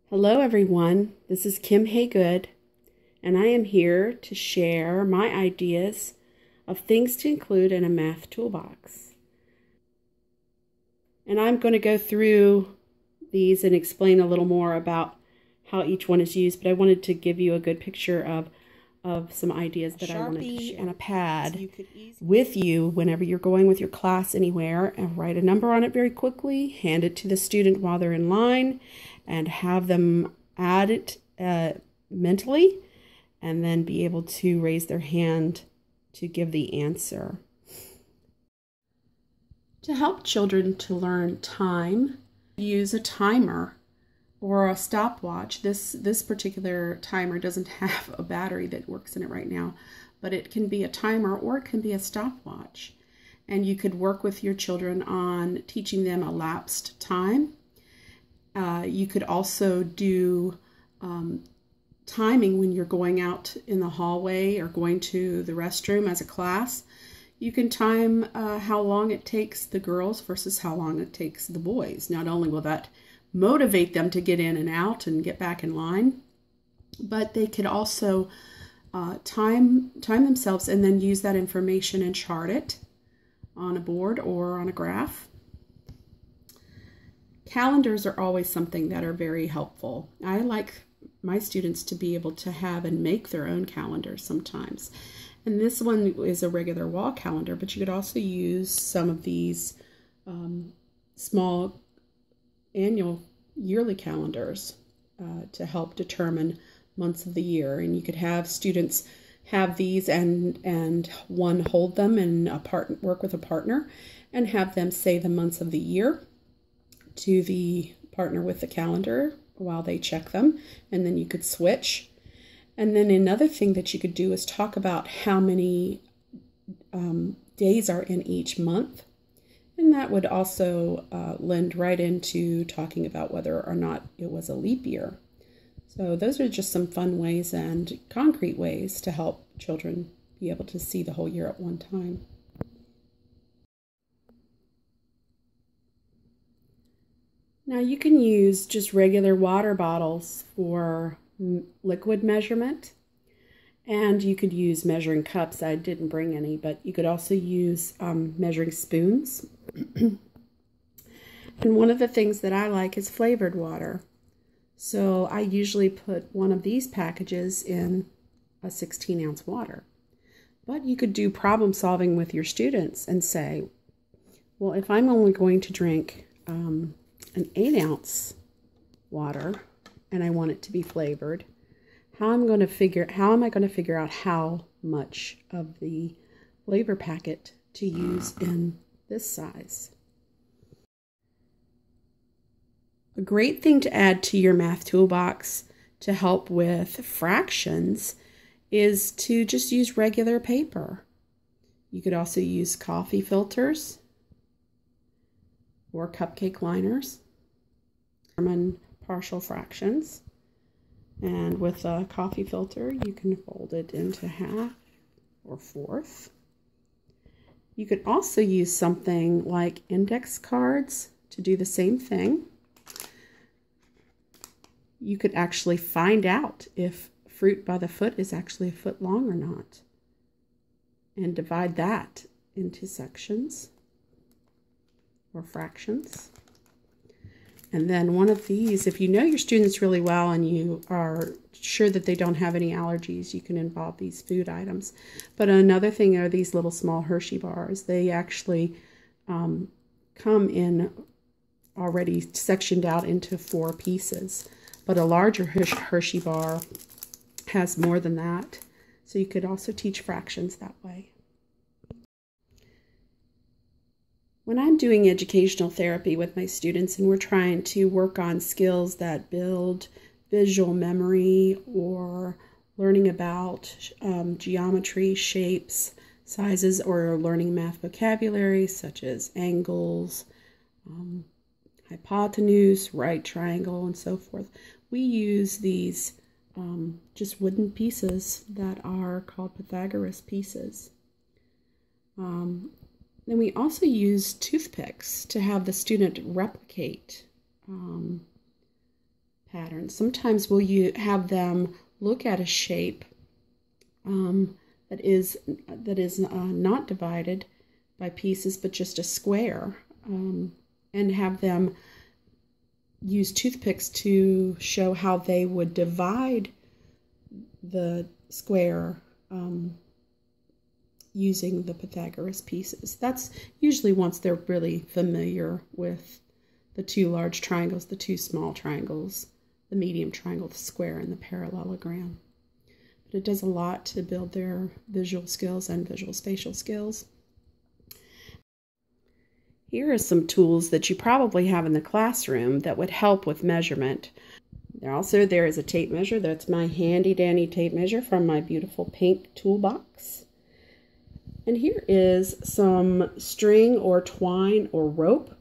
Hello everyone, this is Kim Haygood, and I am here to share my ideas of things to include in a math toolbox. And I'm going to go through these and explain a little more about how each one is used, but I wanted to give you a good picture of some ideas that I wanted to share. And a pad with you whenever you're going with your class anywhere, and write a number on it very quickly, hand it to the student while they're in line, and have them add it mentally, and then be able to raise their hand to give the answer. To help children to learn time, use a timer or a stopwatch. This particular timer doesn't have a battery that works in it right now, but it can be a timer or it can be a stopwatch. And you could work with your children on teaching them elapsed time. You could also do timing when you're going out in the hallway or going to the restroom as a class. You can time how long it takes the girls versus how long it takes the boys. Not only will that motivate them to get in and out and get back in line, but they could also time themselves and then use that information and chart it on a board or on a graph. Calendars are always something that are very helpful. I like my students to be able to have and make their own calendars sometimes. And this one is a regular wall calendar, but you could also use some of these small annual yearly calendars to help determine months of the year. And you could have students have these and one hold them and work with a partner and have them say the months of the year to the partner with the calendar while they check them, and then you could switch. And then another thing that you could do is talk about how many days are in each month. And that would also lend right into talking about whether or not it was a leap year. So those are just some fun ways and concrete ways to help children be able to see the whole year at one time. Now you can use just regular water bottles for liquid measurement, and you could use measuring cups. I didn't bring any, but you could also use measuring spoons. And one of the things that I like is flavored water. So I usually put one of these packages in a 16-ounce water. But you could do problem solving with your students and say, well, if I'm only going to drink an 8-ounce water and I want it to be flavored, how am I going to figure out how much of the flavor packet to use in this size? A great thing to add to your math toolbox to help with fractions is to just use regular paper. You could also use coffee filters or cupcake liners, determine partial fractions. And with a coffee filter, you can fold it into half or fourth. You could also use something like index cards to do the same thing. You could actually find out if fruit by the foot is actually a foot long or not, and divide that into sections or fractions. And then one of these, if you know your students really well and you are sure that they don't have any allergies, you can involve these food items. But another thing are these little small Hershey bars. They actually come in already sectioned out into 4 pieces. But a larger Hershey bar has more than that. So you could also teach fractions that way. When I'm doing educational therapy with my students and we're trying to work on skills that build visual memory or learning about geometry, shapes, sizes, or learning math vocabulary such as angles, hypotenuse, right triangle, and so forth, we use these just wooden pieces that are called Pythagoras pieces. Then we also use toothpicks to have the student replicate patterns. Sometimes you have them look at a shape that is not divided by pieces, but just a square, and have them use toothpicks to show how they would divide the square using the Pythagoras pieces. That's usually once they're really familiar with the two large triangles, the two small triangles, the medium triangle, the square, and the parallelogram. But it does a lot to build their visual skills and visual spatial skills. Here are some tools that you probably have in the classroom that would help with measurement. There is a tape measure. That's my handy dandy tape measure from my beautiful pink toolbox. And here is some string or twine or rope.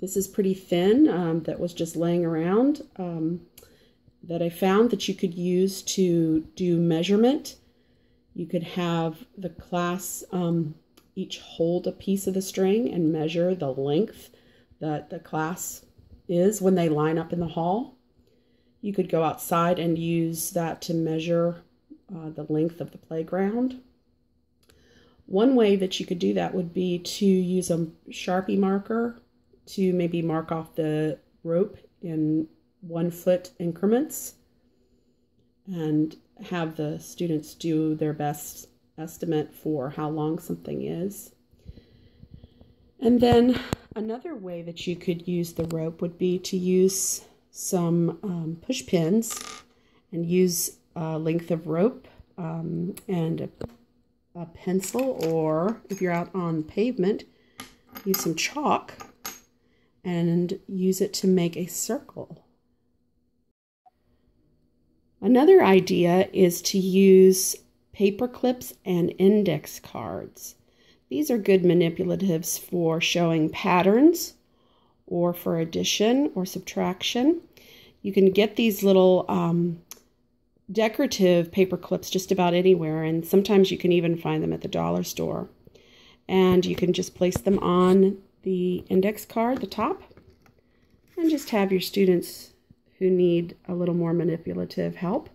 This is pretty thin, that was just laying around, that I found that you could use to do measurement. You could have the class each hold a piece of the string and measure the length that the class is when they line up in the hall. You could go outside and use that to measure the length of the playground. One way that you could do that would be to use a Sharpie marker to maybe mark off the rope in 1 foot increments and have the students do their best estimate for how long something is. And then another way that you could use the rope would be to use some push pins and use a length of rope and a pencil, or if you're out on pavement, use some chalk and use it to make a circle. Another idea is to use paper clips and index cards. These are good manipulatives for showing patterns or for addition or subtraction. You can get these little decorative paper clips just about anywhere, and sometimes you can even find them at the dollar store. And you can just place them on the index card, the top, and just have your students who need a little more manipulative help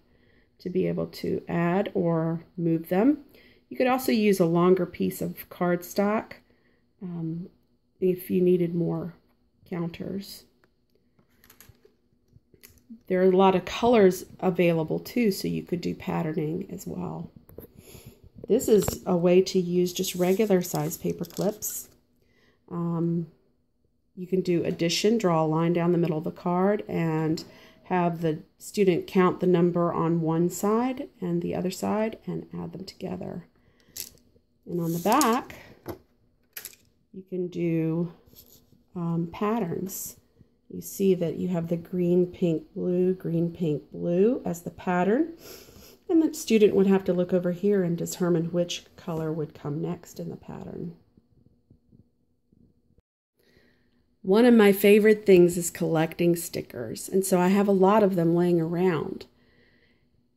to be able to add or move them. You could also use a longer piece of cardstock if you needed more counters. There are a lot of colors available too, so you could do patterning as well. This is a way to use just regular size paper clips. You can do addition, draw a line down the middle of the card and have the student count the number on one side and the other side and add them together. And on the back, you can do patterns. You see that you have the green, pink, blue as the pattern. And the student would have to look over here and determine which color would come next in the pattern. One of my favorite things is collecting stickers, and so I have a lot of them laying around.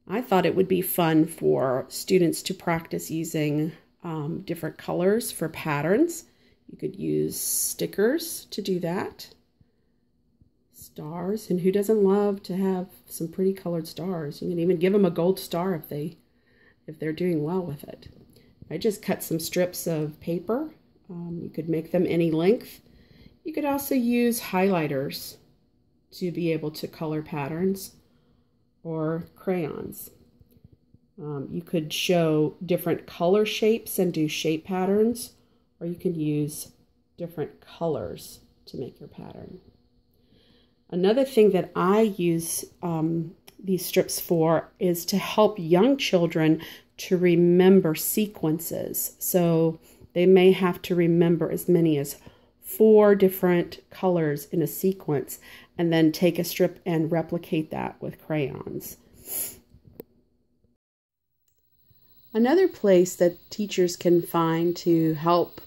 I thought it would be fun for students to practice using different colors for patterns. You could use stickers to do that. Stars, and who doesn't love to have some pretty colored stars? You can even give them a gold star if they're doing well with it. I just cut some strips of paper. You could make them any length. You could also use highlighters to be able to color patterns, or crayons. You could show different color shapes and do shape patterns, or you can use different colors to make your pattern. Another thing that I use these strips for is to help young children to remember sequences. So they may have to remember as many as 4 different colors in a sequence and then take a strip and replicate that with crayons. Another place that teachers can find to help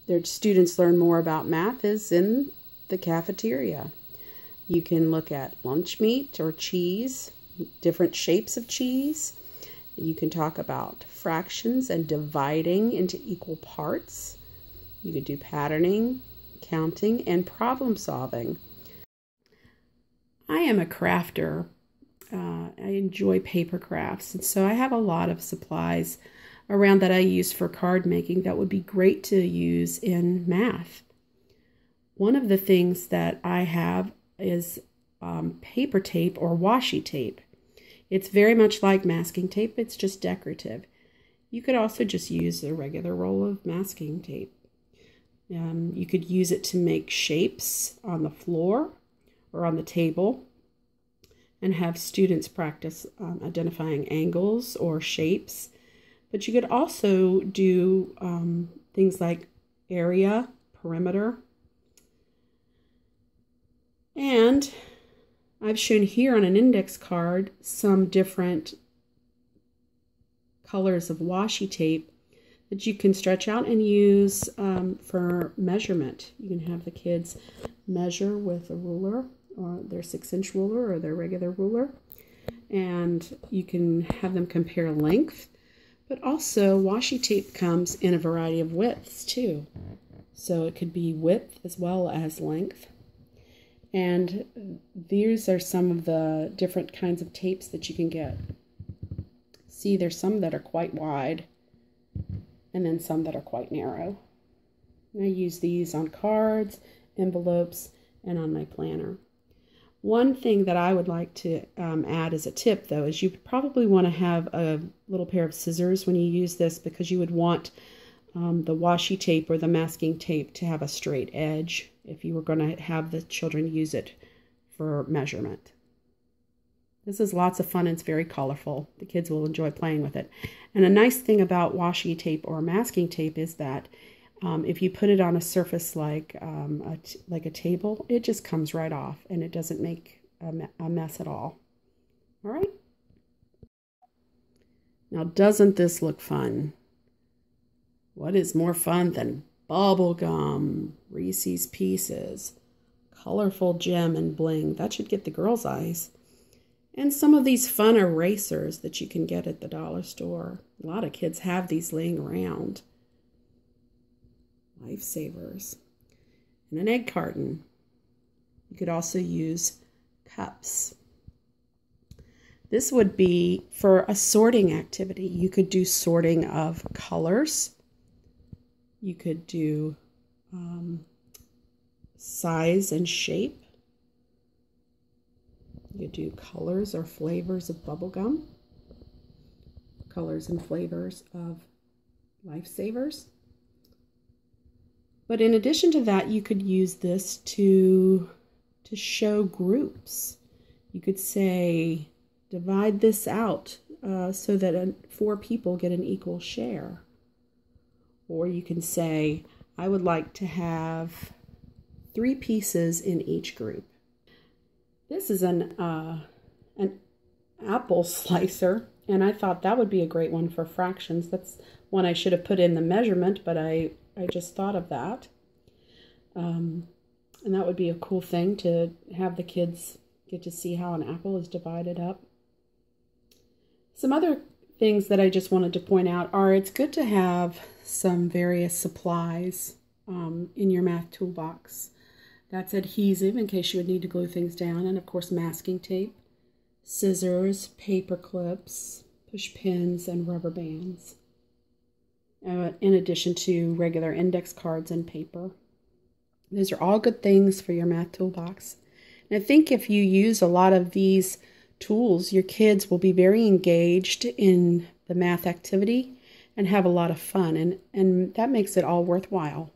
their students learn more about math is in the cafeteria. You can look at lunch meat or cheese, different shapes of cheese. You can talk about fractions and dividing into equal parts. You could do patterning, counting, and problem solving. I am a crafter. I enjoy paper crafts, and so I have a lot of supplies around that I use for card making that would be great to use in math. One of the things that I have is paper tape or washi tape. It's very much like masking tape, it's just decorative. You could also just use a regular roll of masking tape. You could use it to make shapes on the floor or on the table and have students practice identifying angles or shapes. But you could also do things like area, perimeter. And I've shown here on an index card some different colors of washi tape that you can stretch out and use for measurement. You can have the kids measure with a ruler, or their 6-inch ruler or their regular ruler, and you can have them compare length. But also washi tape comes in a variety of widths too. So it could be width as well as length. And these are some of the different kinds of tapes that you can get. See, there's some that are quite wide and then some that are quite narrow. I use these on cards, envelopes, and on my planner. One thing that I would like to add as a tip, though, is you probably want to have a little pair of scissors when you use this, because you would want the washi tape or the masking tape to have a straight edge if you were going to have the children use it for measurement. This is lots of fun and it's very colorful. The kids will enjoy playing with it. And a nice thing about washi tape or masking tape is that if you put it on a surface like a table, it just comes right off and it doesn't make a mess at all. All right. Now, doesn't this look fun? What is more fun than bubble gum, Reese's Pieces, colorful gem and bling? That should get the girls' eyes. And some of these fun erasers that you can get at the dollar store. A lot of kids have these laying around. Lifesavers. And an egg carton. You could also use cups. This would be for a sorting activity. You could do sorting of colors. You could do size and shape. You could do colors or flavors of bubble gum. Colors and flavors of Lifesavers. But in addition to that, you could use this to show groups. You could say, divide this out so that 4 people get an equal share. Or you can say, I would like to have 3 pieces in each group. This is an apple slicer, and I thought that would be a great one for fractions. That's one I should have put in the measurement, but I just thought of that. And that would be a cool thing to have the kids get to see how an apple is divided up. Some other things that I just wanted to point out are it's good to have some various supplies in your math toolbox. That's adhesive in case you would need to glue things down, and of course masking tape, scissors, paper clips, push pins, and rubber bands. In addition to regular index cards and paper. Those are all good things for your math toolbox. And I think if you use a lot of these tools, your kids will be very engaged in the math activity and have a lot of fun, and that makes it all worthwhile.